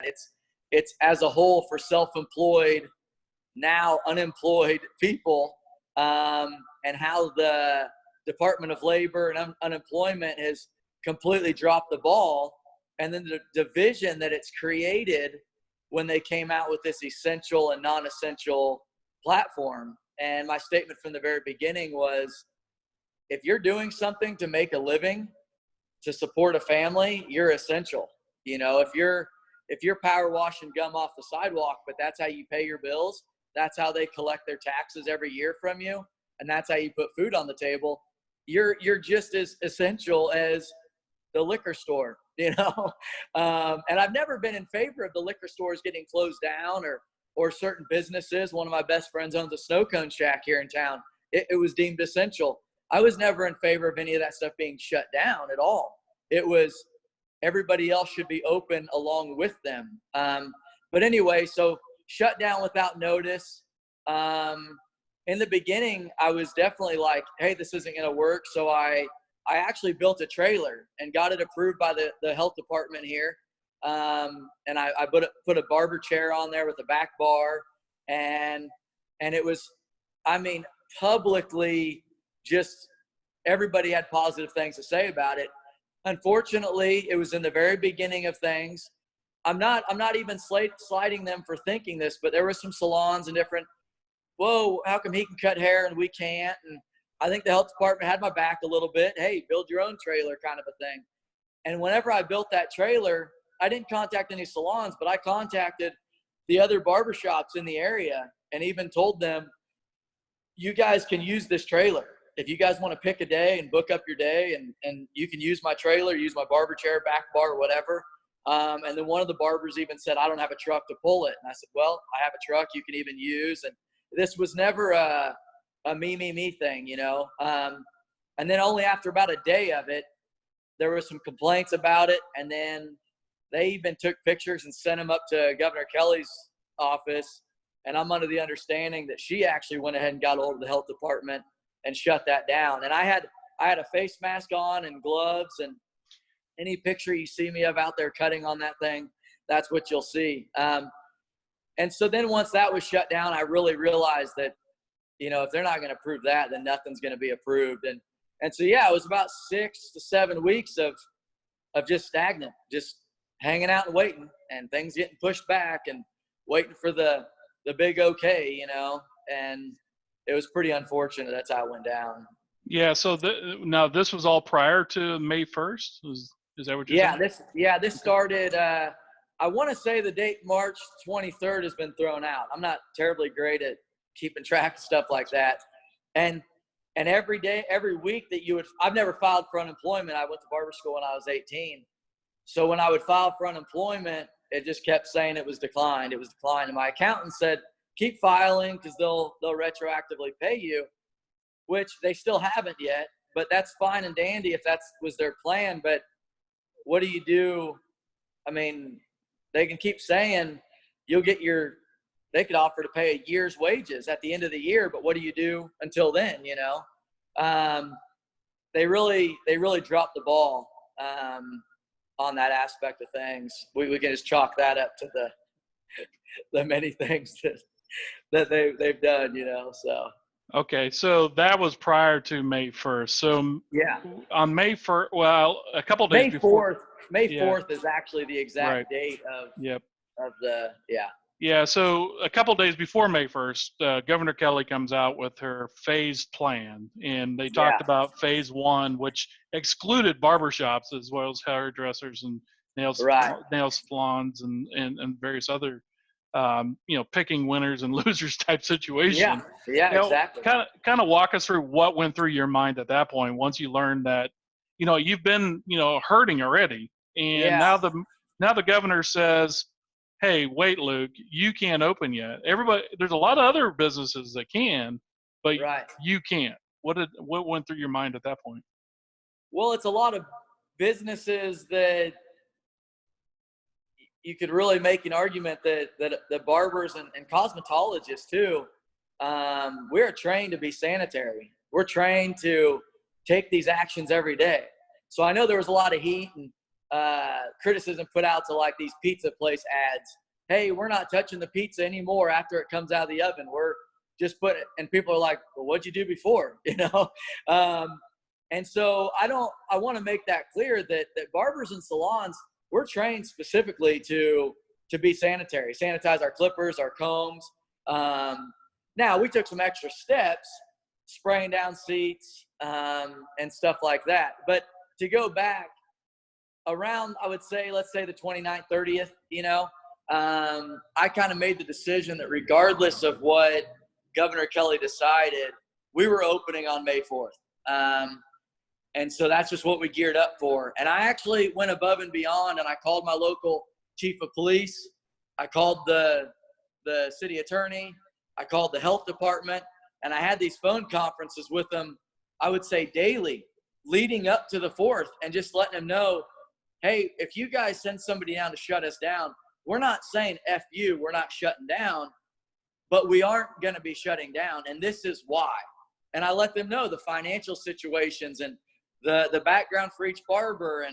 It's as a whole for self-employed, now unemployed people, and how the Department of Labor and unemployment has completely dropped the ball. And then the division that it's created when they came out with this essential and non-essential platform. And my statement from the very beginning was, if you're doing something to make a living, to support a family, you're essential. If you're power washing gum off the sidewalk, but that's how you pay your bills, that's how they collect their taxes every year from you, and that's how you put food on the table, you're just as essential as the liquor store, And I've never been in favor of the liquor stores getting closed down or certain businesses. One of my best friends owns a snow cone shack here in town. It was deemed essential. I was never in favor of any of that stuff being shut down at all. It was everybody else should be open along with them. But anyway, so shut down without notice. In the beginning, I was definitely like, hey, this isn't going to work. So I actually built a trailer and got it approved by the health department here. And I put a barber chair on there with a back bar. And it was, publicly, just everybody had positive things to say about it. Unfortunately, it was in the very beginning of things. I'm not even sliding them for thinking this, but there were some salons and different, whoa, how come he can cut hair and we can't? And I think the health department had my back a little bit. Hey, build your own trailer kind of a thing. And whenever I built that trailer, I didn't contact any salons, but I contacted the other barbershops in the area and even told them, you guys can use this trailer. If you guys want to pick a day and book up your day and you can use my trailer, use my barber chair, back bar, whatever. And then one of the barbers even said, I don't have a truck to pull it. And I said, well, I have a truck you can even use. And this was never a me thing, And then only after about a day of it, there were some complaints about it. And then they even took pictures and sent them up to Governor Kelly's office. And I'm under the understanding that she actually went ahead and got hold of the health department and shut that down. And I had a face mask on and gloves, and any picture you see me of out there cutting on that thing, that's what you'll see. And so then once that was shut down, I really realized that, if they're not going to approve that, then nothing's going to be approved. And so, yeah, it was about 6 to 7 weeks of just stagnant, just hanging out and waiting, and things getting pushed back and waiting for the big okay, and it was pretty unfortunate. That's how it went down. Yeah. So now this was all prior to May 1st. Is that what you're saying? This started, I want to say the date March 23rd has been thrown out. I'm not terribly great at keeping track of stuff like that. And every day, every week that I've never filed for unemployment. I went to barber school when I was 18. So when I would file for unemployment, it just kept saying it was declined. It was declined. And my accountant said, keep filing because they'll retroactively pay you, which they still haven't yet. But that's fine and dandy if that was their plan. But what do you do? They can keep saying they could offer to pay a year's wages at the end of the year. But what do you do until then? They really dropped the ball on that aspect of things. We can just chalk that up to the many things that they've done, so. Okay. So that was prior to May 1st. So yeah, on May 1st, well, a couple of days before. May 4th is actually the exact date of the. Yeah. So a couple of days before May 1st, Governor Kelly comes out with her phased plan, and they talked about phase 1, which excluded barbershops as well as hairdressers and nail salons and various other, picking winners and losers type situation. Yeah, exactly. Kind of walk us through what went through your mind at that point once you learned that, you've been, hurting already, and now the governor says, hey, wait, Luke, you can't open yet. There's a lot of other businesses that can, but you can't. What went through your mind at that point? Well, it's a lot of businesses that you could really make an argument that the barbers and cosmetologists too, we're trained to be sanitary. We're trained to take these actions every day. So I know there was a lot of heat, criticism put out to like these pizza place ads. Hey, we're not touching the pizza anymore after it comes out of the oven. We're just put it, and people are like, well, what'd you do before? You know? And so I want to make that clear that barbers and salons, we're trained specifically to be sanitary, sanitize our clippers, our combs. Now we took some extra steps, spraying down seats, and stuff like that. But to go back around, I would say, let's say the 29th, 30th, you know, I kind of made the decision that regardless of what Governor Kelly decided, we were opening on May 4th. And so that's just what we geared up for. And I actually went above and beyond, and I called my local chief of police. I called the city attorney. I called the health department, and I had these phone conferences with them, I would say daily, leading up to the 4th, and just letting them know, hey, if you guys send somebody down to shut us down, we're not saying F you, we're not shutting down, but we aren't going to be shutting down, and this is why. And I let them know the financial situations and the background for each barber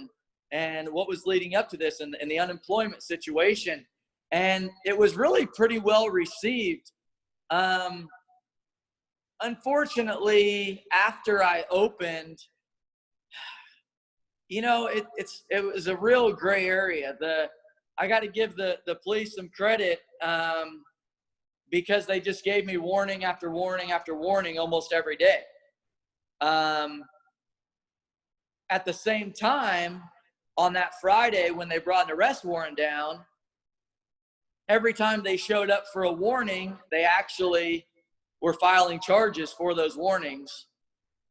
and what was leading up to this and the unemployment situation. And it was really pretty well received. Unfortunately, after I opened, you know, it was a real gray area. I got to give the police some credit because they just gave me warning after warning after warning almost every day. At the same time, on that Friday when they brought an arrest warrant down, every time they showed up for a warning, they actually were filing charges for those warnings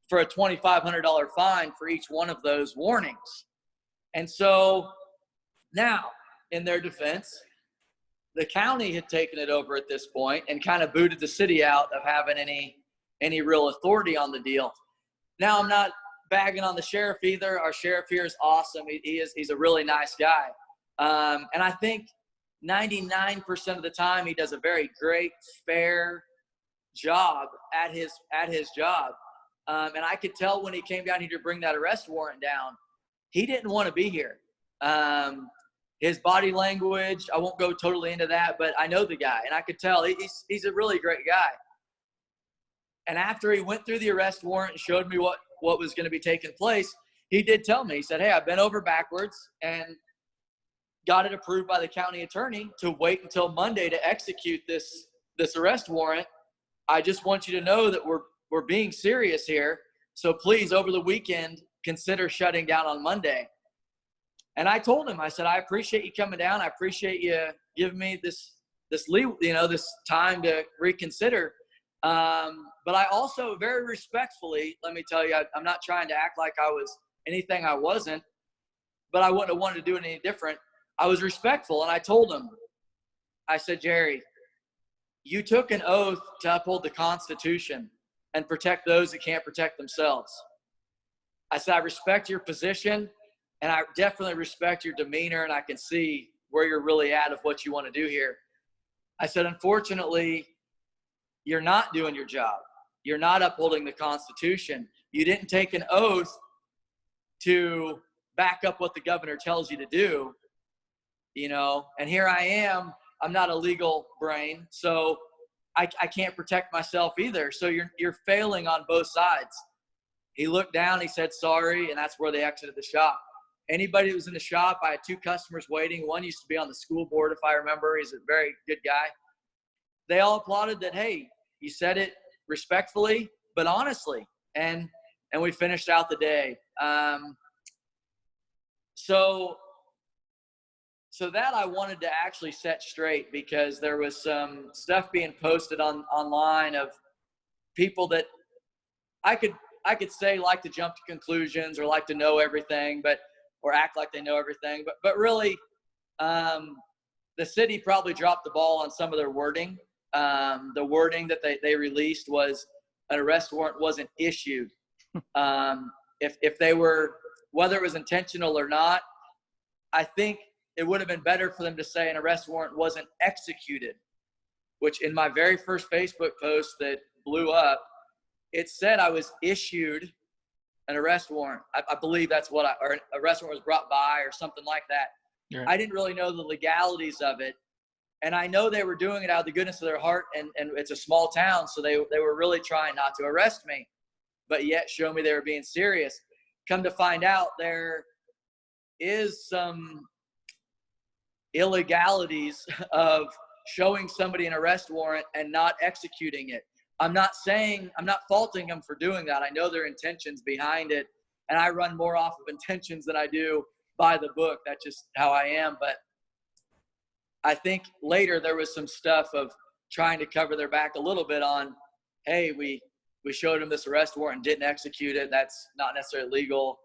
for a $2,500 fine for each one of those warnings. And so now, in their defense, the county had taken it over at this point and kind of booted the city out of having any real authority on the deal. Now, I'm not bagging on the sheriff either. Our sheriff here is awesome. He's a really nice guy. And I think 99% of the time he does a very great, fair job at his job. And I could tell when he came down here to bring that arrest warrant down, he didn't want to be here. His body language, I won't go totally into that, but I know the guy, and I could tell he's a really great guy. And after he went through the arrest warrant and showed me what was going to be taking place, he did tell me, he said, hey, I've bent over backwards and got it approved by the county attorney to wait until Monday to execute this arrest warrant. I just want you to know that we're being serious here. So please, over the weekend, consider shutting down on Monday. And I told him, I said, I appreciate you coming down. I appreciate you giving me this time to reconsider. But I also very respectfully, let me tell you, I'm not trying to act like I was anything I wasn't, but I wouldn't have wanted to do it any different. I was respectful, and I told him, I said, Jerry, you took an oath to uphold the Constitution and protect those that can't protect themselves. I said, I respect your position, and I definitely respect your demeanor, and I can see where you're really at of what you want to do here. I said, unfortunately, you're not doing your job. You're not upholding the Constitution. You didn't take an oath to back up what the governor tells you to do, you know, and here I am. I'm not a legal brain, so I can't protect myself either. So you're failing on both sides. He looked down, he said sorry, and that's where they exited the shop. Anybody that was in the shop, I had 2 customers waiting. One used to be on the school board, if I remember. He's a very good guy. They all applauded that, hey, you said it respectfully, but honestly. And we finished out the day. So that I wanted to actually set straight, because there was some stuff being posted online of people that I could say like to jump to conclusions or like to know everything, or act like they know everything. But really, the city probably dropped the ball on some of their wording. The wording that they released was an arrest warrant wasn't issued. If they were, whether it was intentional or not, I think it would have been better for them to say an arrest warrant wasn't executed, which in my very first Facebook post that blew up, it said I was issued an arrest warrant. I believe that's what or an arrest warrant was brought by or something like that. Yeah. I didn't really know the legalities of it. And I know they were doing it out of the goodness of their heart, and it's a small town, so they were really trying not to arrest me, but yet show me they were being serious. Come to find out, there is some illegalities of showing somebody an arrest warrant and not executing it. I'm not faulting them for doing that. I know their intentions behind it, and I run more off of intentions than I do by the book. That's just how I am. But I think later there was some stuff of trying to cover their back a little bit on, hey, we showed them this arrest warrant and didn't execute it. That's not necessarily legal,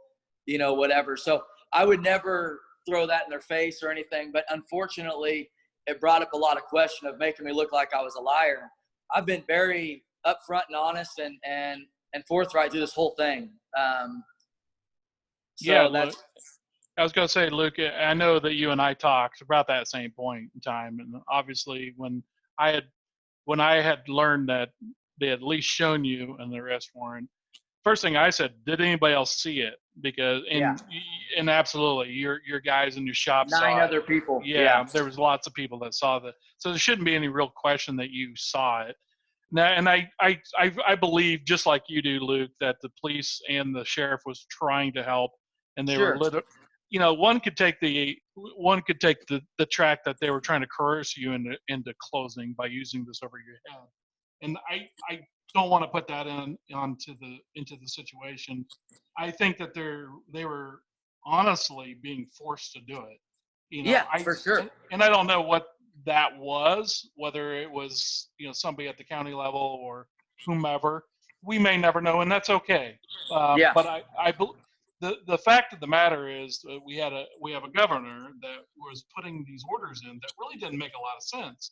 whatever. So I would never throw that in their face or anything. But unfortunately, it brought up a lot of question of making me look like I was a liar. I've been very upfront and honest and forthright through this whole thing. Look, I was going to say, Luke, I know that you and I talked about that same point in time, and obviously when I had learned that they had at least shown you an arrest warrant, first thing I said, did anybody else see it? Because and absolutely, your guys in your shop 9 other people. Yeah, there was lots of people that saw that, so there shouldn't be any real question that you saw it. Now, and I believe, just like you do, Luke, that the police and the sheriff was trying to help, and they were one could take the track that they were trying to coerce you into closing by using this over your head, and I don't want to put that into the situation. I think that they were honestly being forced to do it. For sure. And I don't know what that was, whether it was somebody at the county level or whomever. We may never know, and that's okay. But the fact of the matter is that we have a governor that was putting these orders in that really didn't make a lot of sense.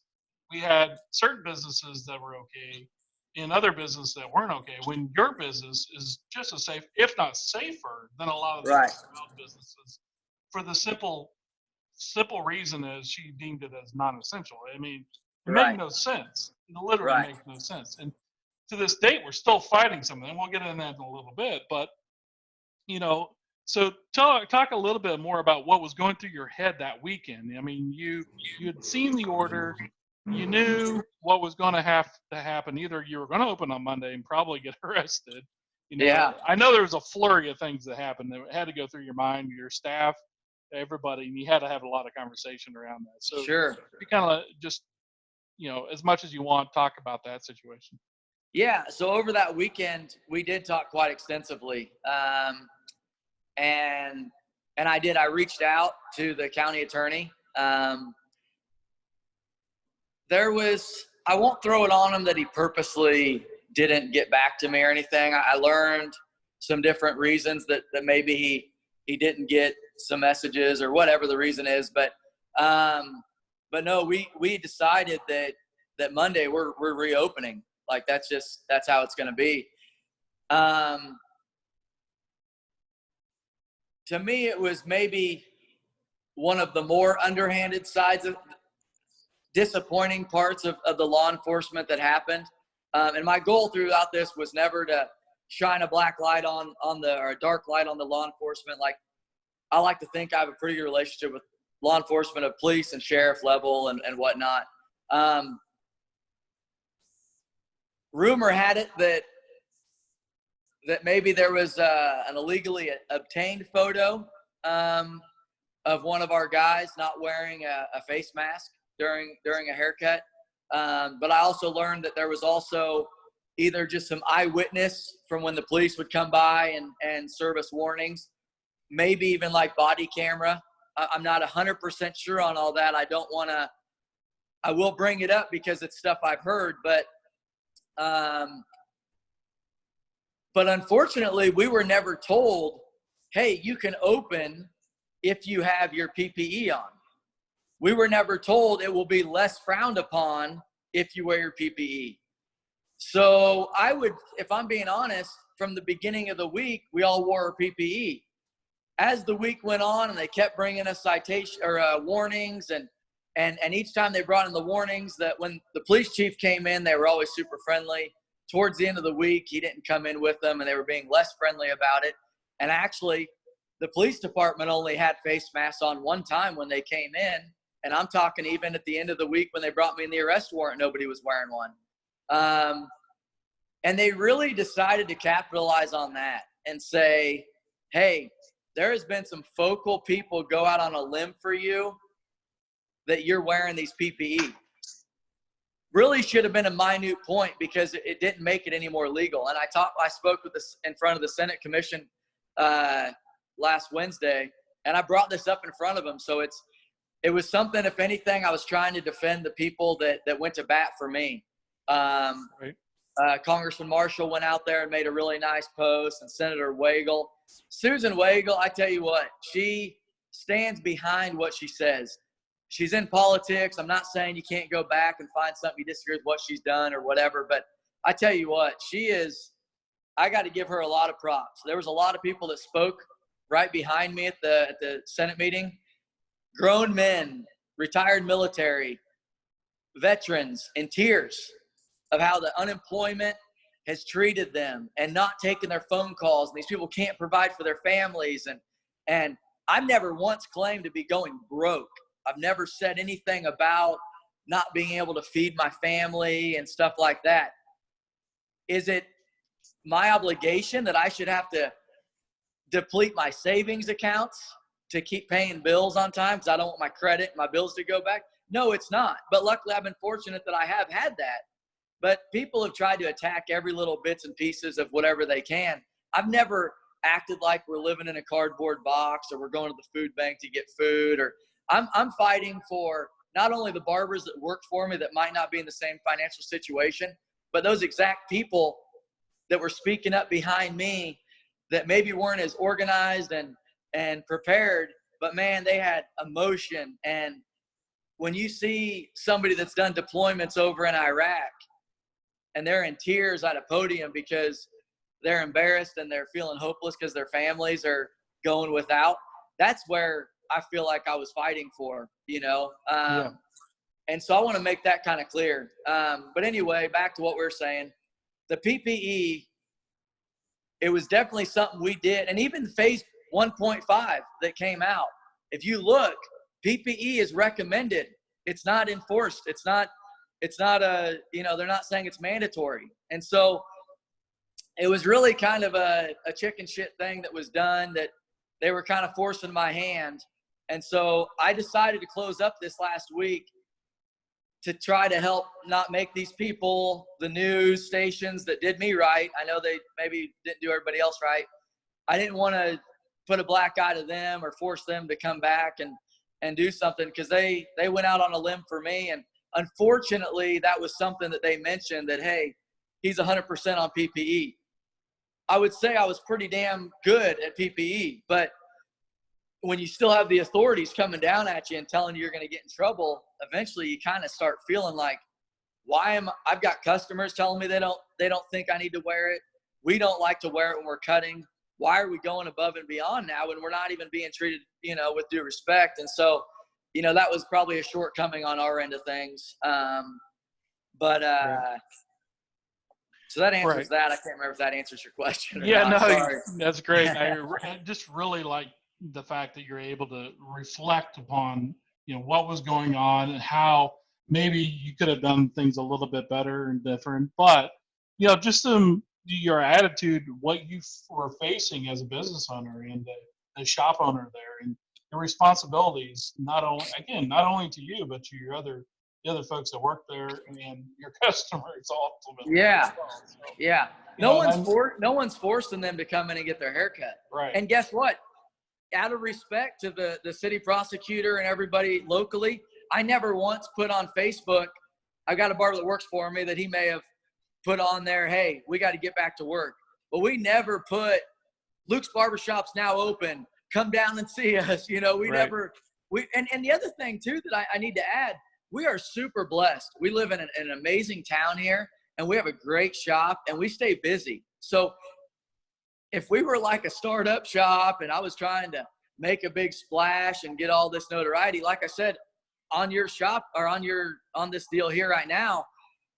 We had certain businesses that were okay and other businesses that weren't okay, when your business is just as safe, if not safer, than a lot of the businesses, for the simple reason is she deemed it as non-essential. I mean, it made no sense. It literally makes no sense. And to this date, we're still fighting something, and we'll get into that in a little bit. But so talk a little bit more about what was going through your head that weekend. I mean, you had seen the order, you knew what was going to have to happen. Either you were going to open on Monday and probably get arrested. I know there was a flurry of things that happened that had to go through your mind, your staff, everybody, and you had to have a lot of conversation around that. So sure, you kind of just, as much as you want, talk about that situation. Yeah. So over that weekend, we did talk quite extensively. And I reached out to the county attorney. I won't throw it on him that he purposely didn't get back to me or anything. I learned some different reasons that maybe he didn't get some messages or whatever the reason is. But no, we decided that Monday we're reopening. Like that's how it's going to be. To me, it was maybe one of the more underhanded sides of disappointing parts of the law enforcement that happened. And my goal throughout this was never to shine a black light or a dark light on the law enforcement. Like, I like to think I have a pretty good relationship with law enforcement of police and sheriff level and whatnot. Rumor had it that maybe there was an illegally obtained photo of one of our guys not wearing a face mask during a haircut. But I also learned that there was also either just some eyewitness from when the police would come by and serve us warnings, maybe even like body camera. I'm not 100% sure on all that. I will bring it up because it's stuff I've heard, but unfortunately we were never told, hey, you can open if you have your PPE on. We were never told it will be less frowned upon if you wear your PPE. So if I'm being honest, from the beginning of the week, we all wore our PPE. As the week went on and they kept bringing us citation or warnings, and each time they brought in the warnings, that when the police chief came in, they were always super friendly. towards the end of the week, he didn't come in with them, and they were being less friendly about it. And actually, the police department only had face masks on one time when they came in. And I'm talking even at the end of the week when they brought me in the arrest warrant, nobody was wearing one. And they really decided to capitalize on that and say, hey, there has been some focal people go out on a limb for you that you're wearing these PPE. Really should have been a minute point because it didn't make it any more legal. And I spoke with this in front of the Senate Commission last Wednesday, and I brought this up in front of them. So it was something, if anything, I was trying to defend the people that went to bat for me. Right. Congressman Marshall went out there and made a really nice post, and Senator Wagle. Susan Wagle, I tell you what, she stands behind what she says. She's in politics. I'm not saying you can't go back and find something you disagree with what she's done or whatever, but I tell you what, I got to give her a lot of props. There was a lot of people that spoke right behind me at the Senate meeting. Grown men, retired military, veterans in tears of how the unemployment has treated them and not taking their phone calls. And these people can't provide for their families. And I've never once claimed to be going broke. I've never said anything about not being able to feed my family and stuff like that. Is it my obligation that I should have to deplete my savings accounts to keep paying bills on time because I don't want my credit and my bills to go back? No, it's not. But luckily, I've been fortunate that I have had that. But people have tried to attack every little bits and pieces of whatever they can. I've never acted like we're living in a cardboard box or we're going to the food bank to get food. Or I'm fighting for not only the barbers that work for me that might not be in the same financial situation, but those exact people that were speaking up behind me that maybe weren't as organized and prepared, but man, they had emotion. And when you see somebody that's done deployments over in Iraq and they're in tears at a podium because they're embarrassed and they're feeling hopeless because their families are going without, that's where I feel like I was fighting for, Yeah. And so I want to make that kind of clear. But anyway, back to what we were saying, the PPE, it was definitely something we did. And even phase 1.5 that came out, if you look, PPE is recommended. It's not enforced. It's not they're not saying it's mandatory. And so it was really kind of a chicken shit thing that was done that they were kind of forcing my hand. And so I decided to close up this last week to try to help not make these people, the news stations that did me right. I know they maybe didn't do everybody else right. I didn't want to put a black eye to them or force them to come back and do something because they went out on a limb for me. And unfortunately, that was something that they mentioned that, hey, he's 100% on PPE. I would say I was pretty damn good at PPE, but when you still have the authorities coming down at you and telling you you're going to get in trouble, eventually you kind of start feeling like, I've got customers telling me they don't think I need to wear it. We don't like to wear it when we're cutting. Why are we going above and beyond now when we're not even being treated, with due respect? And so, that was probably a shortcoming on our end of things. Right. So that answers Right. that. I can't remember if that answers your question or Yeah, not. no, Sorry. that's great. I just really like the fact that you're able to reflect upon, what was going on and how maybe you could have done things a little bit better and different. But, just your attitude, what you were facing as a business owner and the shop owner there, and your responsibilities, not only to you, but to the other folks that work there and your customers ultimately. Yeah. Well. So, Yeah. No one's forcing them to come in and get their hair cut. right. And guess what? Out of respect to the city prosecutor and everybody locally, I never once put on Facebook, I've got a barber that works for me that he may have put on there, hey, we got to get back to work. But we never put Luke's Barbershop's now open. Come down and see us. We Right. never – and the other thing too that I need to add, we are super blessed. We live in an amazing town here, and we have a great shop, and we stay busy. So if we were like a startup shop and I was trying to make a big splash and get all this notoriety, like I said, on your shop or on this deal here right now,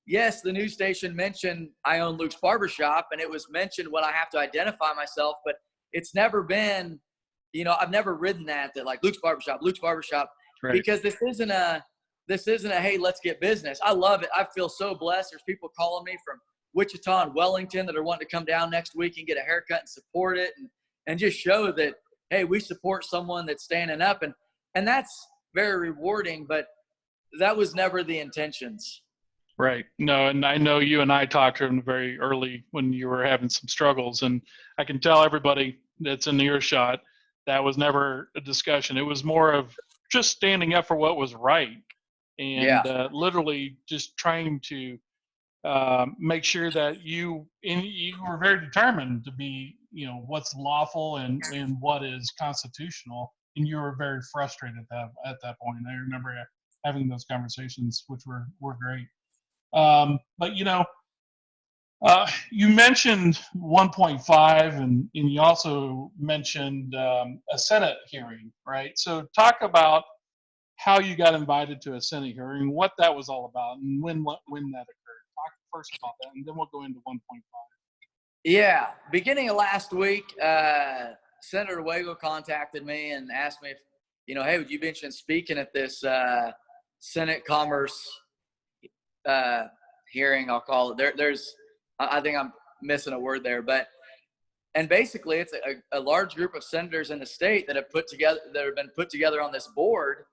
yes, the news station mentioned I own Luke's Barbershop, and it was mentioned when I have to identify myself, but it's never been, I've never ridden that like Luke's Barbershop, Right. because this isn't a, hey, let's get business. I love it. I feel so blessed. There's people calling me from Wichita and Wellington that are wanting to come down next week and get a haircut and support it, and just show that, hey, we support someone that's standing up, and that's very rewarding, but that was never the intentions. Right. No, and I know you and I talked to him very early when you were having some struggles, and I can tell everybody that's in earshot that was never a discussion. It was more of just standing up for what was right, and Yeah. literally just trying to make sure that you were very determined to be, what's lawful and what is constitutional, and you were very frustrated at that point. I remember having those conversations, which were great. But you mentioned 1.5, and you also mentioned a Senate hearing, right? So talk about how you got invited to a Senate hearing, what that was all about, and when that occurred. Talk first about that, and then we'll go into 1.5. Yeah. Beginning of last week, Senator Wago contacted me and asked me if, hey, would you be interested in speaking at this Senate Commerce hearing, I'll call it. There's, I think I'm missing a word there, and basically it's a large group of senators in the state that have been put together on this board,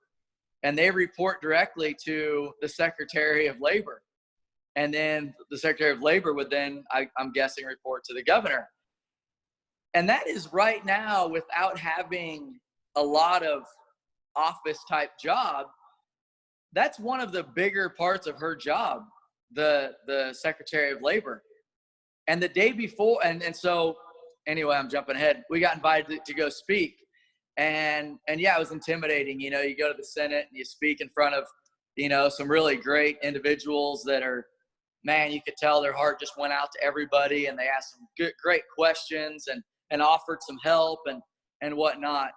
and they report directly to the Secretary of Labor. And then the Secretary of Labor would then, I'm guessing, report to the governor. And that is right now, without having a lot of office type job, that's one of the bigger parts of her job, the Secretary of Labor. And the day before, and so anyway, I'm jumping ahead. We got invited to go speak. And yeah, it was intimidating. You go to the Senate and you speak in front of, some really great individuals that are, man, you could tell their heart just went out to everybody, and they asked some great questions and offered some help and whatnot.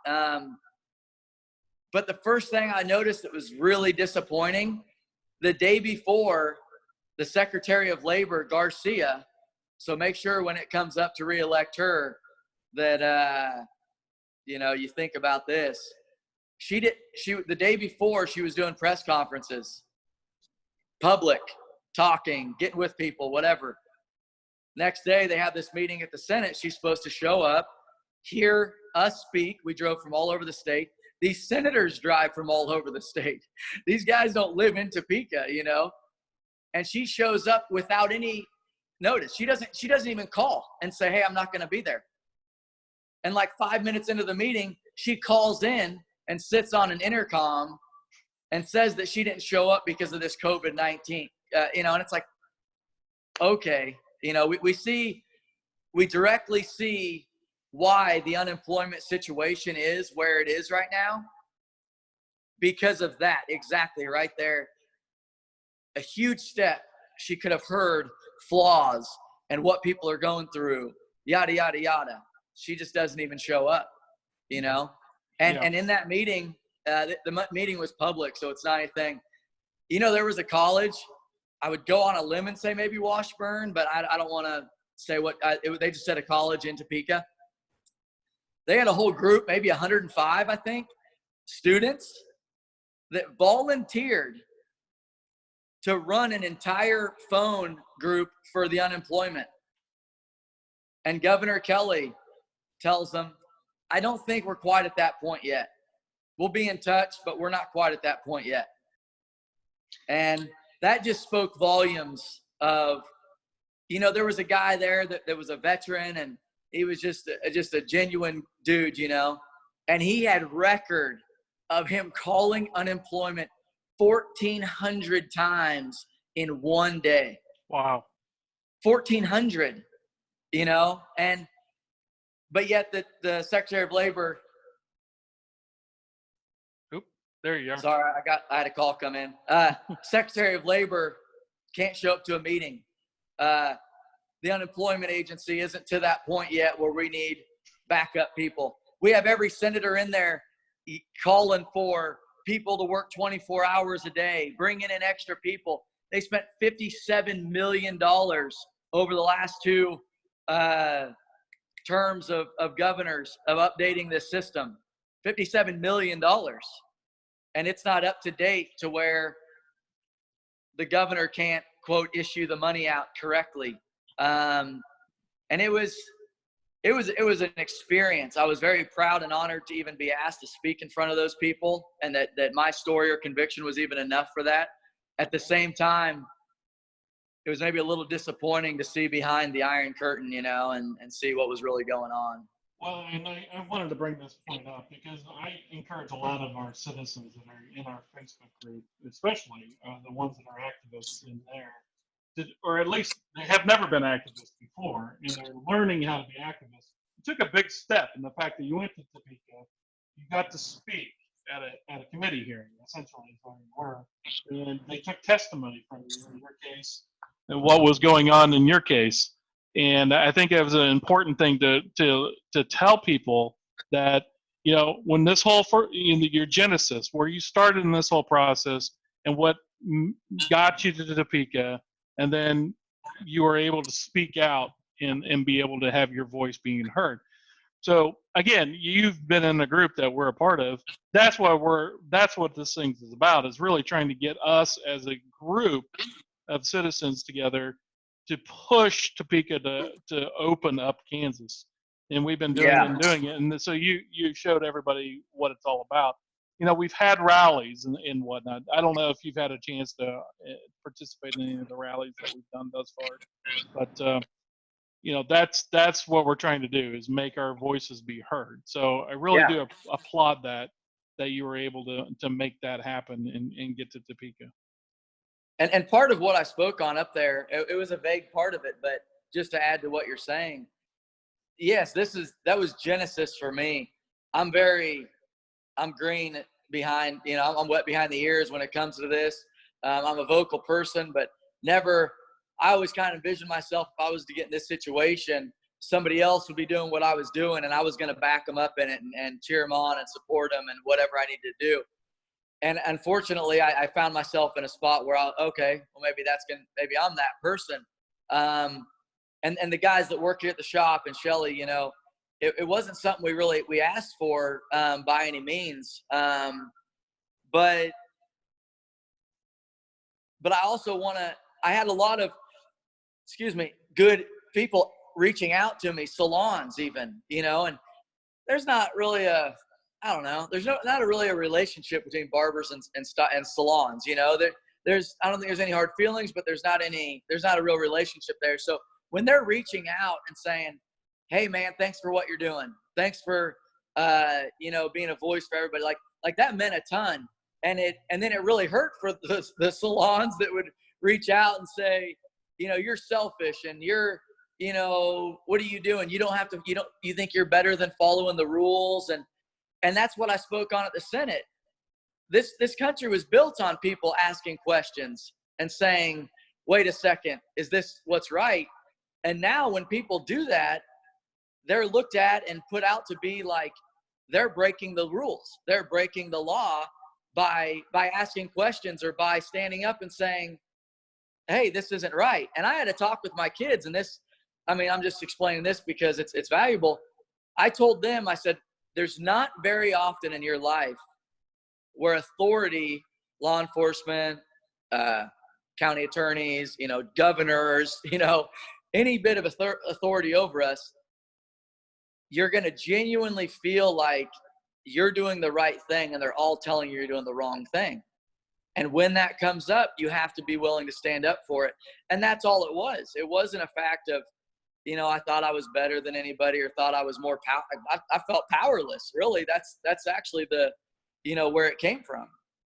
But the first thing I noticed that was really disappointing, the day before, the Secretary of Labor, Garcia, so make sure when it comes up to reelect her that, you think about this. The day before, she was doing press conferences, public, talking, getting with people, whatever. Next day, they have this meeting at the Senate. She's supposed to show up, hear us speak. We drove from all over the state. These senators drive from all over the state. These guys don't live in Topeka, And she shows up without any notice. She doesn't even call and say, hey, I'm not going to be there. And like 5 minutes into the meeting, she calls in and sits on an intercom and says that she didn't show up because of this COVID-19. And it's like, okay, we directly see why the unemployment situation is where it is right now, because of that. Exactly right there. A huge step. She could have heard flaws and what people are going through, yada, yada, yada. She just doesn't even show up, And in that meeting, the meeting was public, so it's not anything. There was a college. I would go on a limb and say maybe Washburn, but I don't want to say what. They just said a college in Topeka. They had a whole group, maybe 105, I think, students that volunteered to run an entire phone group for the unemployment. And Governor Kelly tells them, I don't think we're quite at that point yet. We'll be in touch, but we're not quite at that point yet. And that just spoke volumes of, there was a guy there that was a veteran, and he was just a genuine dude, and he had record of him calling unemployment 1,400 times in one day. Wow. 1,400, but yet the Secretary of Labor. Oop, there you are. Sorry, I had a call come in. Secretary of Labor can't show up to a meeting. The unemployment agency isn't to that point yet where we need backup people. We have every senator in there calling for people to work 24 hours a day, bringing in extra people. they spent $57 million over the last two terms of governors of updating this system. $57 million. And it's not up to date to where the governor can't, quote, issue the money out correctly. And it was an experience. I was very proud and honored to even be asked to speak in front of those people, and that my story or conviction was even enough for that. At the same time, it was maybe a little disappointing to see behind the Iron Curtain, and see what was really going on. Well, and I wanted to bring this point up because I encourage a lot of our citizens that are in our Facebook group, especially the ones that are activists in there, or at least they have never been activists before, and they're learning how to be activists. You took a big step in the fact that you went to Topeka, you got to speak at a committee hearing, essentially, is what you were, and they took testimony from you in your case and what was going on in your case. And I think it was an important thing to tell people that, when this whole, in your genesis, where you started in this whole process and what got you to Topeka, and then you were able to speak out and be able to have your voice being heard. So again, you've been in a group that we're a part of. That's what this thing is about, is really trying to get us as a group of citizens together to push Topeka to open up Kansas. And we've been doing it. And so you showed everybody what it's all about. We've had rallies and whatnot. I don't know if you've had a chance to participate in any of the rallies that we've done thus far, but that's what we're trying to do, is make our voices be heard. So I really do applaud that you were able to make that happen and get to Topeka. And part of what I spoke on up there, it was a vague part of it, but just to add to what you're saying, yes, that was Genesis for me. I'm green behind, I'm wet behind the ears when it comes to this. I'm a vocal person, but I always kind of envisioned myself, if I was to get in this situation, somebody else would be doing what I was doing, and I was going to back them up in it and cheer them on and support them and whatever I need to do. And unfortunately, I found myself in a spot where maybe I'm that person. And the guys that work here at the shop, and Shelly, it wasn't something we asked for by any means. But I also I had a lot of, good people reaching out to me, salons even, and there's not really there's not really a relationship between barbers and salons, I don't think there's any hard feelings, but there's not a real relationship there. So when they're reaching out and saying, hey man, thanks for what you're doing, thanks for being a voice for everybody, like that meant a ton. And then it really hurt for the salons that would reach out and say, you're selfish and you're, what are you doing? You think you're better than following the rules. And that's what I spoke on at the Senate. This country was built on people asking questions and saying, wait a second, is this what's right? And now when people do that, they're looked at and put out to be like they're breaking the rules. They're breaking the law by asking questions or by standing up and saying, hey, this isn't right. And I had a talk with my kids, and I'm just explaining this because it's valuable. I told them, I said, there's not very often in your life where authority, law enforcement, county attorneys, governors, any bit of authority over us, you're going to genuinely feel like you're doing the right thing and they're all telling you you're doing the wrong thing. And when that comes up, you have to be willing to stand up for it. And that's all it was. It wasn't a fact of, I thought I was better than anybody or thought I was more I felt powerless. Really, that's actually the, where it came from.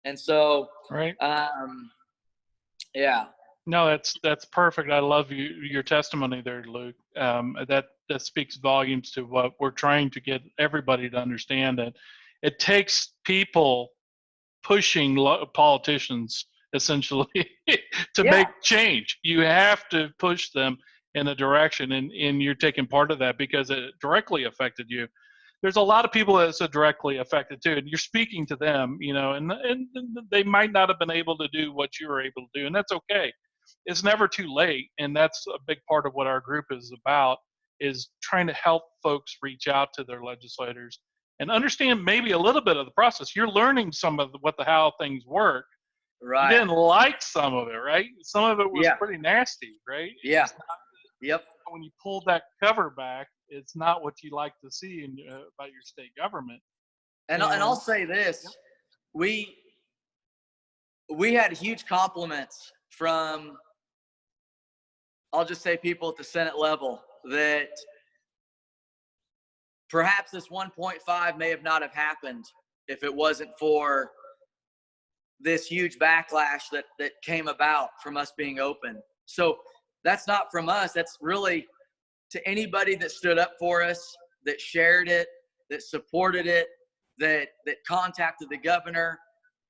And so, right. Yeah. No, that's perfect. I love your testimony there, Luke. That speaks volumes to what we're trying to get everybody to understand, that it takes people pushing politicians essentially to make change. You have to push them in a direction, and you're taking part of that because it directly affected you. there's a lot of people that's directly affected too, and you're speaking to them, and they might not have been able to do what you were able to do, and that's okay. It's never too late, and that's a big part of what our group is about, is trying to help folks reach out to their legislators and understand maybe a little bit of the process. You're learning some of how things work. You Right. didn't like some of it, right? Some of it was Yeah. pretty nasty, right? Yeah. Yep. When you pulled that cover back, it's not what you like to see about your state government. And I'll say this, we had huge compliments from, I'll just say, people at the Senate level, that perhaps this 1.5 may have not have happened if it wasn't for this huge backlash that came about from us being open. So that's not from us. That's really to anybody that stood up for us, that shared it, that supported it, that contacted the governor.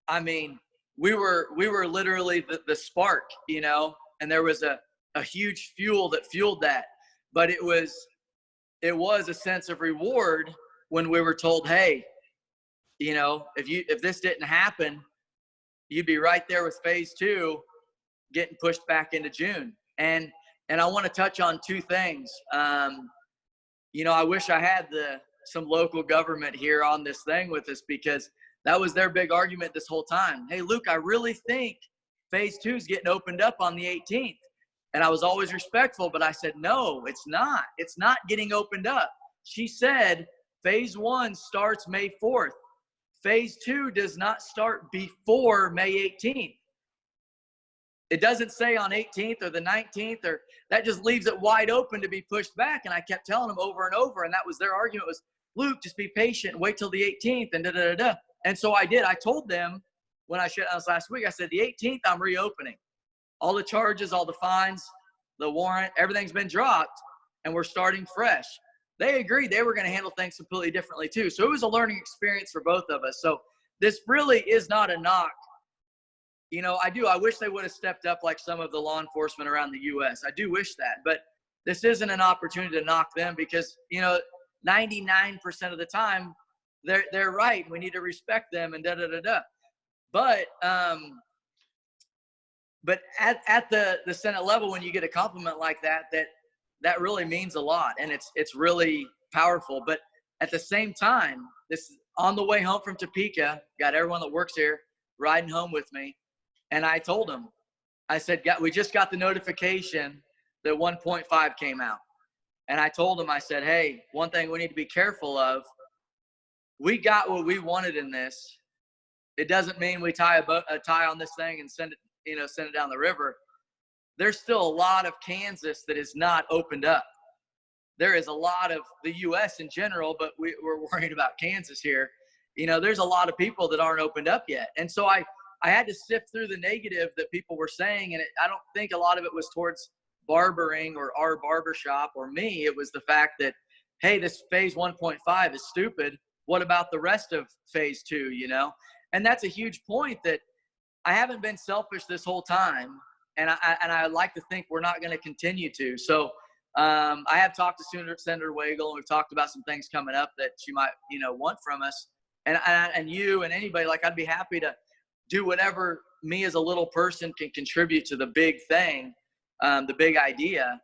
I mean, we were literally the spark, and there was a huge fuel that fueled that. But it was a sense of reward when we were told, hey, if this didn't happen, you'd be right there with phase 2 getting pushed back into June. And I want to touch on two things. I wish I had some local government here on this thing with us, because that was their big argument this whole time. Hey, Luke, I really think phase 2 is getting opened up on the 18th. And I was always respectful, but I said, no, it's not. It's not getting opened up. She said phase 1 starts May 4th. Phase 2 does not start before May 18th. It doesn't say on 18th or the 19th, or that just leaves it wide open to be pushed back. And I kept telling them over and over, and that was their argument, was, Luke, just be patient, wait till the 18th, and da-da-da-da. And so I did. I told them when I shut down last week, I said, the 18th, I'm reopening. All the charges, all the fines, the warrant, everything's been dropped, and we're starting fresh. They agreed they were going to handle things completely differently too. So it was a learning experience for both of us. So this really is not a knock. I wish they would have stepped up like some of the law enforcement around the U.S. I do wish that, but this isn't an opportunity to knock them, because, 99% of the time they're right. We need to respect them and da-da-da-da. But at the Senate level, when you get a compliment like that really means a lot, and it's really powerful. But at the same time, this on the way home from Topeka, got everyone that works here riding home with me. And I told them, I said, we just got the notification that 1.5 came out. And I told them, I said, hey, one thing we need to be careful of, we got what we wanted in this. It doesn't mean we tie a tie on this thing and send it down the river. There's still a lot of Kansas that is not opened up. There is a lot of the U.S. in general, but we're worried about Kansas here. There's a lot of people that aren't opened up yet. And so I had to sift through the negative that people were saying, and I don't think a lot of it was towards barbering or our barbershop or me. It was the fact that, hey, this phase 1.5 is stupid. What about the rest of phase 2, And that's a huge point, that I haven't been selfish this whole time, and I like to think we're not going to continue to. So I have talked to Senator Wagle, and we've talked about some things coming up that she might, want from us. And you and anybody, I'd be happy to do whatever me as a little person can contribute to the big thing, the big idea,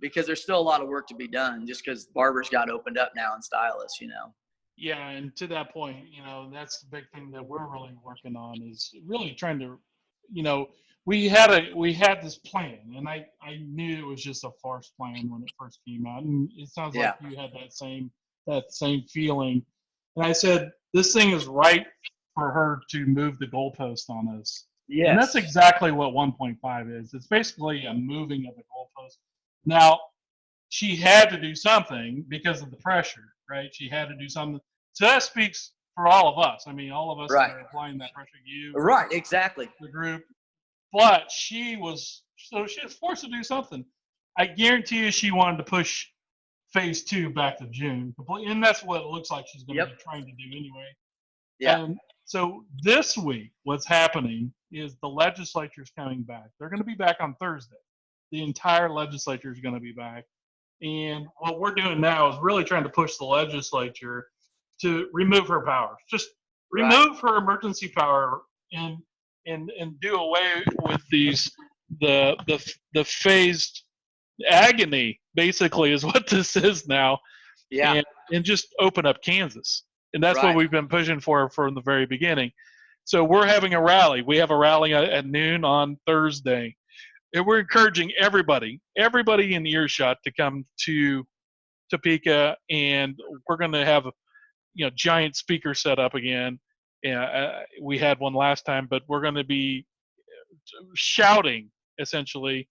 because there's still a lot of work to be done, just because barbers got opened up now and stylists, Yeah, and to that point, that's the big thing that we're really working on, is really trying to, we had this plan, and I knew it was just a farce plan when it first came out, and it sounds like you had that same feeling. And I said, this thing is right for her to move the goalpost on us. Yes. And that's exactly what 1.5 is. It's basically a moving of the goalpost. Now, she had to do something because of the pressure, right? She had to do something. So that speaks for all of us. I mean, all of us that are applying that pressure, you. Right, exactly. The group. But she was forced to do something. I guarantee you she wanted to push phase 2 back to June. And that's what it looks like she's going to be trying to do anyway. Yeah. And so this week, what's happening is the legislature's coming back. They're going to be back on Thursday. The entire legislature is going to be back. And what we're doing now is really trying to push the legislature to remove her powers. Just Right. remove her emergency power and do away with the phased agony, basically, is what this is now. Yeah. And just open up Kansas. And that's what Right. we've been pushing for from the very beginning. So we're having a rally. We have a rally at noon on Thursday. And we're encouraging everybody in earshot to come to Topeka, and we're going to have giant speaker set up again. We had one last time, but we're going to be shouting essentially,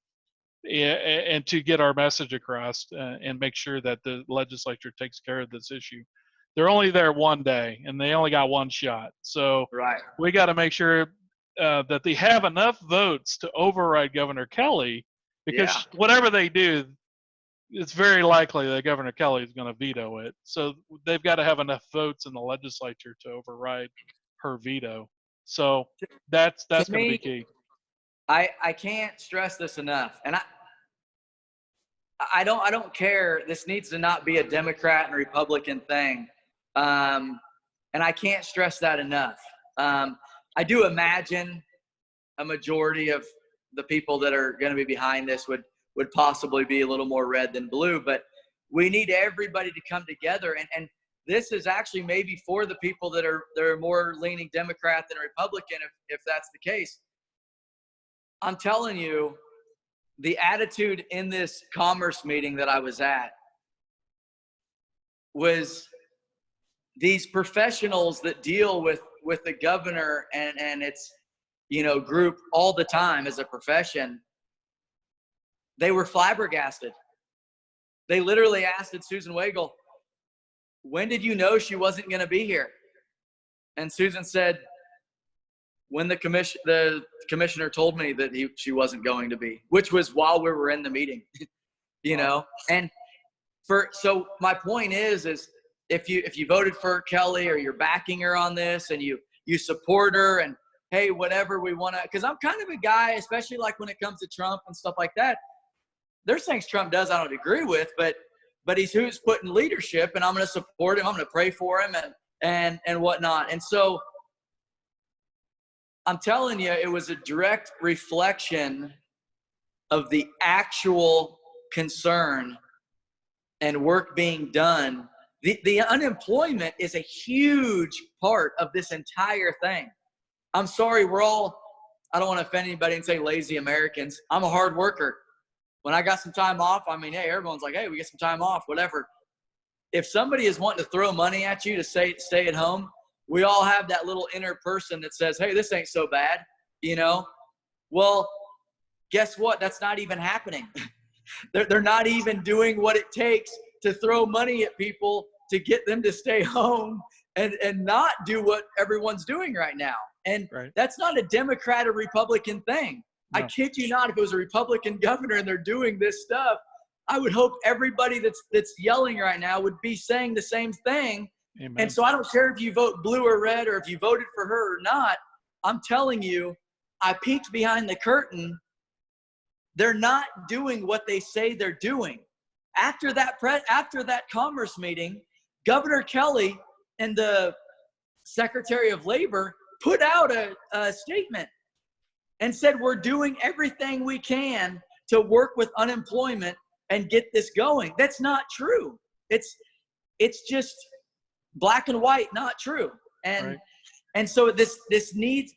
and to get our message across, and make sure that the legislature takes care of this issue. They're only there one day, and they only got one shot. So Right. we got to make sure that they have enough votes to override Governor Kelly, because Yeah. whatever they do, it's very likely that Governor Kelly is going to veto it. So they've got to have enough votes in the legislature to override her veto. So that's To going to be me, key. I can't stress this enough. And I don't care. This needs to not be a Democrat and Republican thing. And I can't stress that enough. I do imagine a majority of the people that are going to be behind this would possibly be a little more red than blue, but we need everybody to come together. And this is actually maybe for the people that are more leaning Democrat than Republican, if that's the case. I'm telling you, the attitude in this commerce meeting that I was at was these professionals that deal with the governor and its group all the time as a profession. They were flabbergasted. They literally asked Susan Wagle, when did you know she wasn't going to be here? And Susan said, when the commissioner told me that she wasn't going to be, which was while we were in the meeting, And so my point is if you voted for Kelly, or you're backing her on this, and you support her, and hey, whatever we want to, because I'm kind of a guy, especially like when it comes to Trump and stuff like that. There's things Trump does I don't agree with, but he's who's put in leadership, and I'm going to support him. I'm going to pray for him and whatnot. And so I'm telling you, it was a direct reflection of the actual concern and work being done. The unemployment is a huge part of this entire thing. I'm sorry, I don't want to offend anybody and say lazy Americans. I'm a hard worker. When I got some time off, hey, everyone's like, hey, we get some time off, whatever. If somebody is wanting to throw money at you to stay at home, we all have that little inner person that says, hey, this ain't so bad, Well, guess what? That's not even happening. They're not even doing what it takes to throw money at people to get them to stay home and not do what everyone's doing right now. And Right. That's not a Democrat or Republican thing. No. I kid you not, if it was a Republican governor and they're doing this stuff, I would hope everybody that's yelling right now would be saying the same thing. Amen. And so I don't care if you vote blue or red, or if you voted for her or not. I'm telling you, I peeked behind the curtain. They're not doing what they say they're doing. After that commerce meeting, Governor Kelly and the Secretary of Labor put out a statement and said, we're doing everything we can to work with unemployment and get this going. That's not true. It's just black and white, not true. And so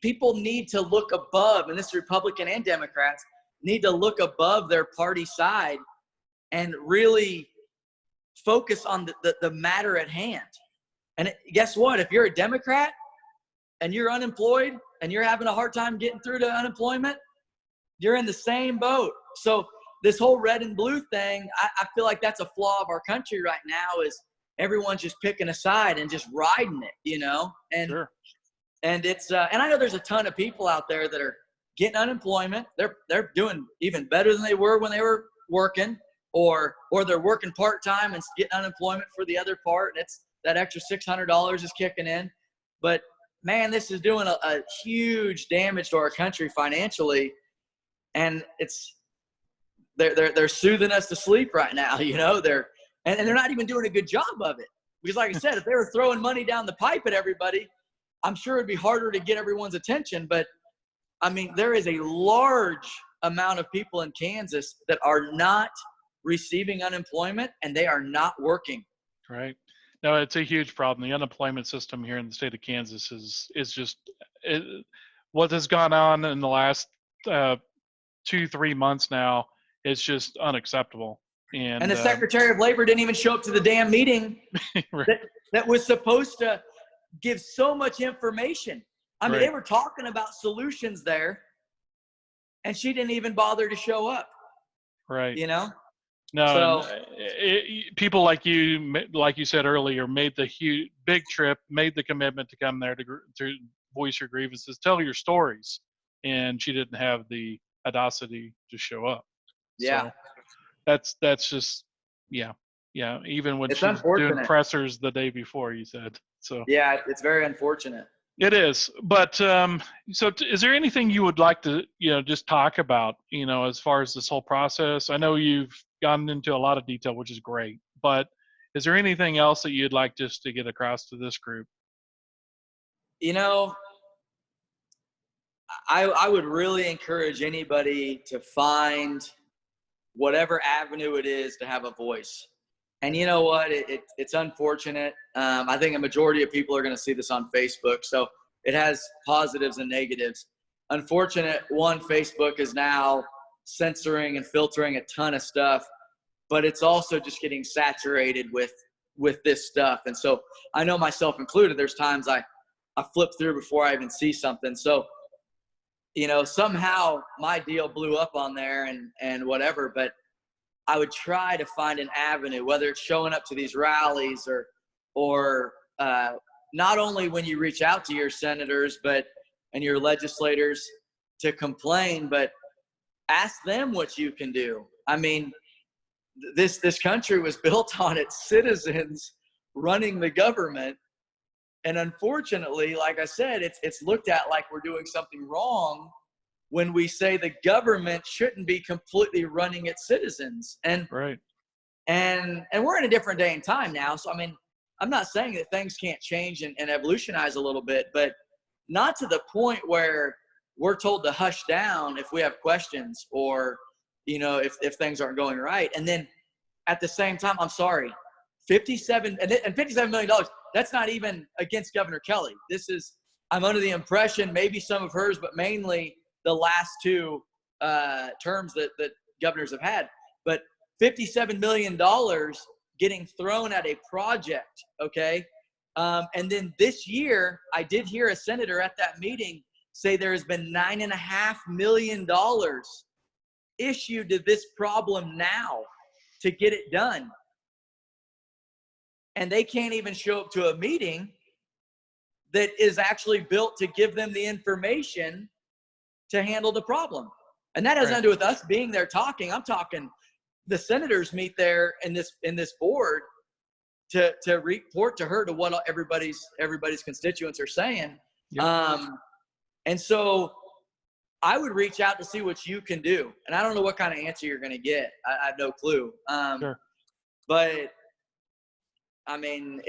people need to look above, and this Republican and Democrats need to look above their party side and really focus on the matter at hand. And guess what? If you're a Democrat and you're unemployed and you're having a hard time getting through to unemployment, you're in the same boat. So this whole red and blue thing, I feel like that's a flaw of our country right now, is everyone's just picking a side and just riding it, And Sure. And it's and I know there's a ton of people out there that are getting unemployment. They're doing even better than they were when they were working, or they're working part-time and getting unemployment for the other part, and it's that extra $600 is kicking in. But man, this is doing a huge damage to our country financially. And they're soothing us to sleep right now. You know, and they're not even doing a good job of it. Because like I said, if they were throwing money down the pipe at everybody, I'm sure it'd be harder to get everyone's attention. But I mean, there is a large amount of people in Kansas that are not receiving unemployment, and they are not working. Right. No, it's a huge problem. The unemployment system here in the state of Kansas is just what has gone on in the last 2-3 months now is just unacceptable. And the Secretary of Labor didn't even show up to the damn meeting right. that was supposed to give so much information. I mean, Right. they were talking about solutions there, and she didn't even bother to show up. Right. You know? No, So, people like you said earlier, made the big trip, made the commitment to come there to voice your grievances, tell your stories, and she didn't have the audacity to show up. yeah. So that's just yeah. Even when It's she's doing unfortunate. pressers the day before, you said so. Yeah, it's very unfortunate. It is, but is there anything you would like to just talk about as far as this whole process? I know you've gotten into a lot of detail, which is great, but is there anything else that you'd like just to get across to this group? I would really encourage anybody to find whatever avenue it is to have a voice. And you know what? It's unfortunate. I think a majority of people are going to see this on Facebook. So it has positives and negatives. Unfortunate, one, Facebook is now censoring and filtering a ton of stuff, but it's also just getting saturated with this stuff. And so I know myself included, there's times I flip through before I even see something. So, somehow my deal blew up on there and whatever, but I would try to find an avenue, whether it's showing up to these rallies or not only when you reach out to your senators and your legislators to complain, but ask them what you can do. I mean, this country was built on its citizens running the government. And unfortunately, like I said, it's looked at like we're doing something wrong when we say the government shouldn't be completely running its citizens. And right. And we're in a different day and time now. So, I mean, I'm not saying that things can't change and evolutionize a little bit, but not to the point where we're told to hush down if we have questions or, if things aren't going right. And then at the same time, I'm sorry, $57 million, that's not even against Governor Kelly. I'm under the impression, maybe some of hers, but mainly the last two terms that governors have had. But $57 million getting thrown at a project, okay? And then this year, I did hear a senator at that meeting say there has been $9.5 million issued to this problem now to get it done. And they can't even show up to a meeting that is actually built to give them the information to handle the problem. And that has nothing to do with us being there talking. I'm talking the senators meet there in this board to report to her to what everybody's constituents are saying. Yep. And so I would reach out to see what you can do. And I don't know what kind of answer you're going to get. I have no clue. Sure. But I mean,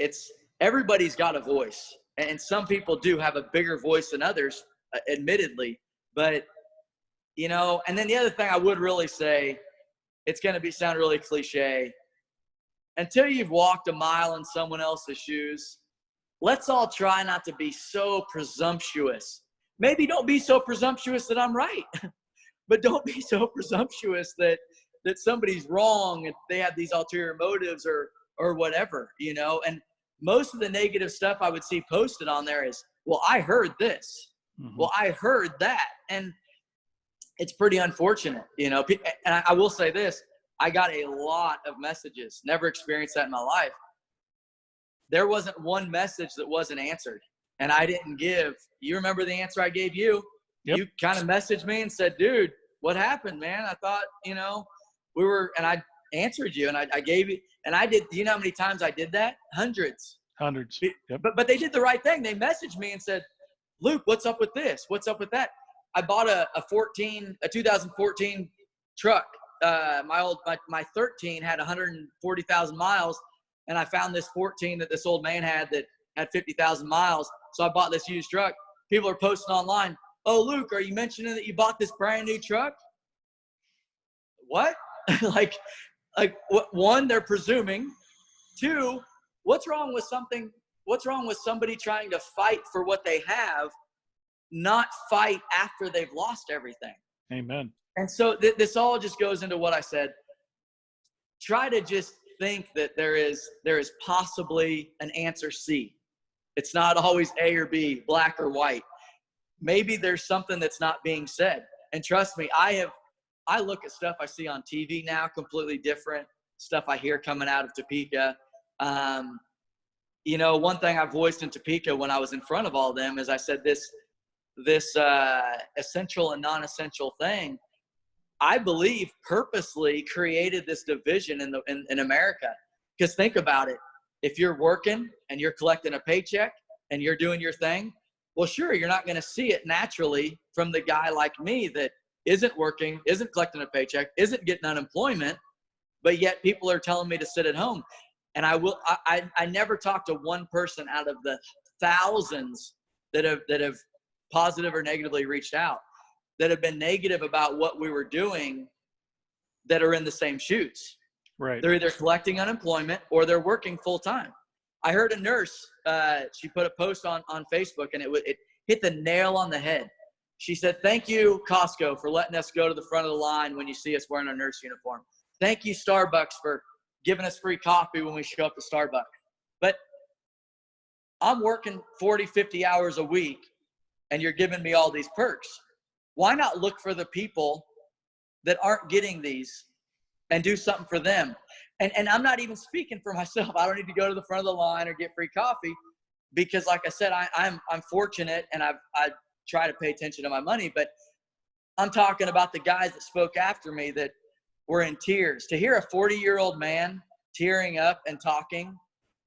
everybody's got a voice, and some people do have a bigger voice than others, admittedly. But, and then the other thing I would really say, it's going to sound really cliche. Until you've walked a mile in someone else's shoes, let's all try not to be so presumptuous. Maybe don't be so presumptuous that I'm right, but don't be so presumptuous that somebody's wrong and they have these ulterior motives or whatever, And most of the negative stuff I would see posted on there is, well, I heard this. Mm-hmm. Well, I heard that. And it's pretty unfortunate, And I will say this, I got a lot of messages, never experienced that in my life. There wasn't one message that wasn't answered. And I didn't you remember the answer I gave you? Yep. You kind of messaged me and said, dude, what happened, man? I thought, and I answered you and I gave you, and I did, do you know how many times I did that? Hundreds. Yep. But they did the right thing. They messaged me and said, Luke, what's up with this? What's up with that? I bought a 2014 truck my 13 had 140,000 miles, and I found this 14 that this old man had that had 50,000 miles. So I bought this used truck. People are posting online, "Oh, Luke, are you mentioning that you bought this brand new truck?" What? like one, they're presuming. Two, what's wrong with somebody trying to fight for what they have, not fight after they've lost everything? Amen. And so this all just goes into what I said. Try to just think that there is possibly an answer C. It's not always A or B, black or white. Maybe there's something that's not being said. And trust me, I look at stuff I see on TV now, completely different stuff I hear coming out of Topeka. One thing I voiced in Topeka when I was in front of all of them is I said this essential and non-essential thing, I believe, purposely created this division in America. Because think about it. If you're working and you're collecting a paycheck and you're doing your thing, well, sure, you're not going to see it naturally from the guy like me that isn't working, isn't collecting a paycheck, isn't getting unemployment, but yet people are telling me to sit at home. And I never talked to one person out of the thousands that have positive or negatively reached out, that have been negative about what we were doing, that are in the same shoes. Right. They're either collecting unemployment or they're working full time. I heard a nurse, she put a post on Facebook, and it hit the nail on the head. She said, "Thank you, Costco, for letting us go to the front of the line when you see us wearing our nurse uniform. Thank you, Starbucks, for giving us free coffee when we show up to Starbucks. But I'm working 40, 50 hours a week, and you're giving me all these perks. Why not look for the people that aren't getting these and do something for them?" And I'm not even speaking for myself. I don't need to go to the front of the line or get free coffee, because like I said, I'm fortunate, and I try to pay attention to my money. But I'm talking about the guys that spoke after me that were in tears. To hear a 40-year-old man tearing up and talking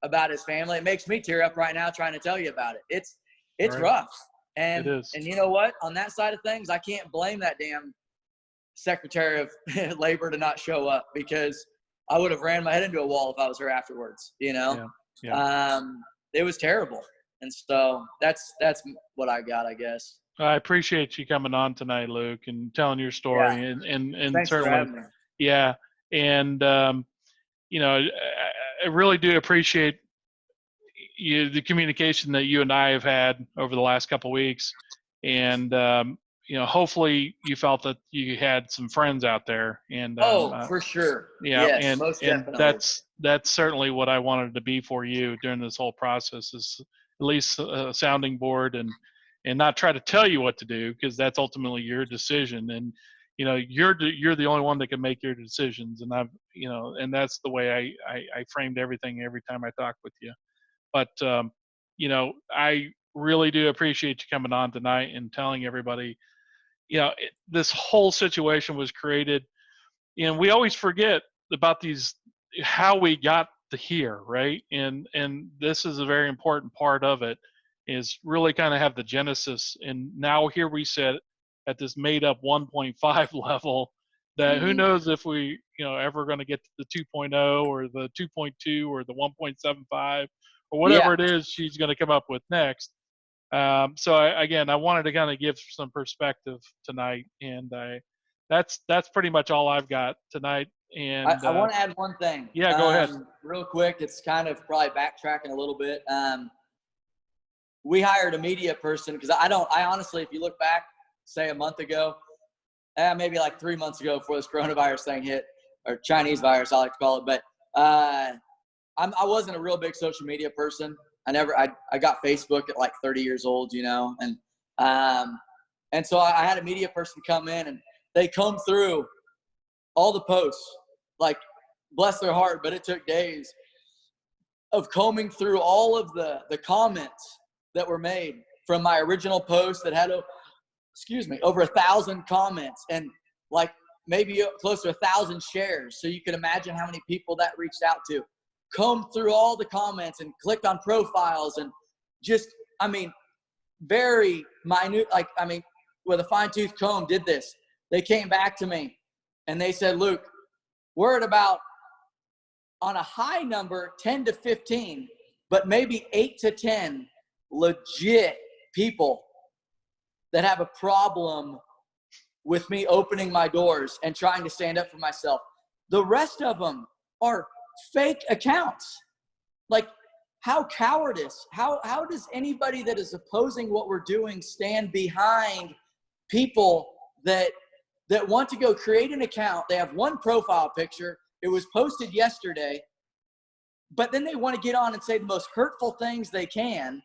about his family, it makes me tear up right now trying to tell you about it. It's Right. rough. And It is. And you know what? On that side of things, I can't blame that damn Secretary of Labor to not show up, because I would have ran my head into a wall if I was her afterwards. Yeah. Yeah. It was terrible. And so that's what I got, I guess. I appreciate you coming on tonight, Luke, and telling your story. Yeah. And Thanks for certainly, having me. yeah. And, I really do appreciate the communication that you and I have had over the last couple of weeks. And, hopefully you felt that you had some friends out there. And, for sure. yeah. Yes, most and definitely. that's certainly what I wanted to be for you during this whole process, is at least a sounding board, and not try to tell you what to do, because that's ultimately your decision. And, you're the only one that can make your decisions. And and that's the way I framed everything every time I talk with you. But, I really do appreciate you coming on tonight and telling everybody, this whole situation was created. And we always forget about how we got to here, right? And this is a very important part of it, is really kind of have the genesis. And now here we sit at this made up 1.5 level, that who knows if we, ever going to get to the 2.0 or the 2.2 or the 1.75 or whatever it is she's going to come up with next. So I wanted to kind of give some perspective tonight, and that's pretty much all I've got tonight. And I want to add one thing. Yeah, go ahead. Real quick. It's kind of probably backtracking a little bit. We hired a media person, because I honestly, if you look back, say a month ago, maybe like 3 months ago, before this coronavirus thing hit, or Chinese virus, I like to call it. But I wasn't a real big social media person. I got Facebook at like 30 years old, and so I had a media person come in, and they combed through all the posts, like, bless their heart, but it took days of combing through all of the comments that were made from my original post that had, over 1,000 comments, and like maybe close to 1,000 shares. So you can imagine how many people that reached out to. Combed through all the comments and clicked on profiles, and just, very minute, with a fine-tooth comb did this. They came back to me And they said, Luke, we're at about, on a high number, 10 to 15, but maybe 8 to 10 legit people that have a problem with me opening my doors and trying to stand up for myself. The rest of them are fake accounts. Like, how cowardice, how does anybody that is opposing what we're doing stand behind people that want to go create an account? They have one profile picture. It was posted yesterday, but then they want to get on and say the most hurtful things they can.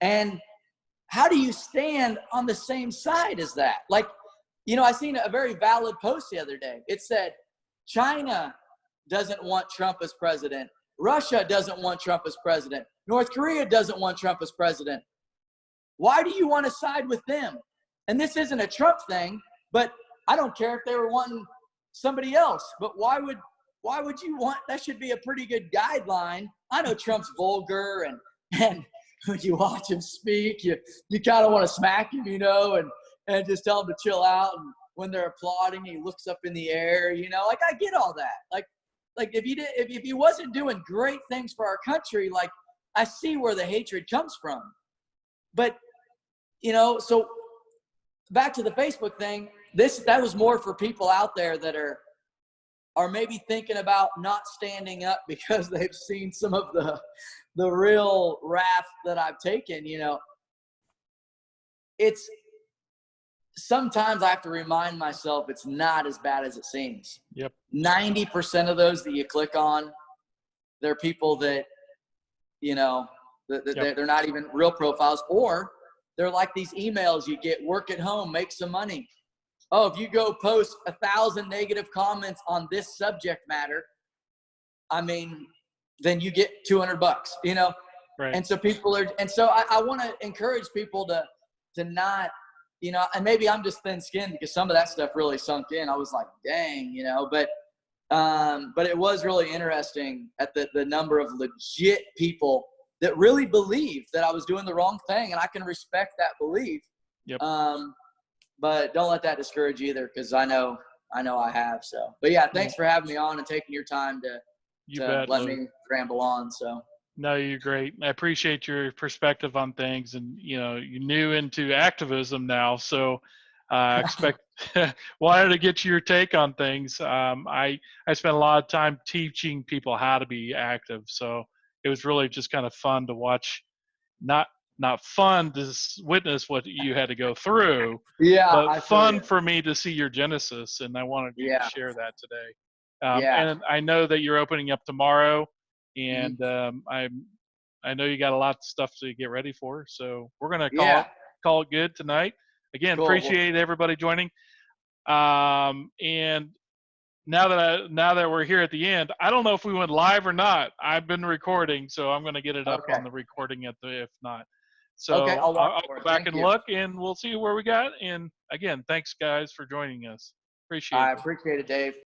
And how do you stand on the same side as that? Like, you know, I seen a very valid post the other day. It said, China doesn't want Trump as president. Russia doesn't want Trump as president. North Korea doesn't want Trump as president. Why do you want to side with them? And this isn't a Trump thing, but I don't care if they were wanting somebody else. But why would you want? That should be a pretty good guideline. I know Trump's vulgar, and when you watch him speak, you kind of want to smack him, you know, and just tell him to chill out. And when they're applauding, he looks up in the air, you know. Like, I get all that. Like if he wasn't doing great things for our country, like, I see where the hatred comes from. But, you know, so back to the Facebook thing, that was more for people out there that are maybe thinking about not standing up because they've seen some of the real wrath that I've taken. You know, it's sometimes I have to remind myself it's not as bad as it seems. Yep. 90% of those that you click on, they're people that, you know, they're not even real profiles, or they're like these emails you get, work at home, make some money. Oh, if you go post 1,000 negative comments on this subject matter, I mean, then you get $200, you know? Right. And so I want to encourage people to not, you know, and maybe I'm just thin-skinned because some of that stuff really sunk in. I was like, dang, you know, but it was really interesting at the number of legit people that really believed that I was doing the wrong thing, and I can respect that belief. Yep. But don't let that discourage you either, because I know I have. So, but yeah, thanks for having me on and taking your time to let me ramble on. So. No, you're great. I appreciate your perspective on things, and you know, you're new into activism now, so expect wanted to get your take on things. I spent a lot of time teaching people how to be active, so it was really just kind of fun to watch. Not fun to witness what you had to go through, but fun for me to see your genesis, and I wanted you to share that today. And I know that you're opening up tomorrow. And I know you got a lot of stuff to get ready for, so we're gonna call it good tonight. Again, appreciate everybody joining. And now that we're here at the end, I don't know if we went live or not. I've been recording, so I'm gonna get it up on the recording if not. So I'll go back and look, and we'll see where we got. And again, thanks guys for joining us. Appreciate it. I appreciate it, Dave.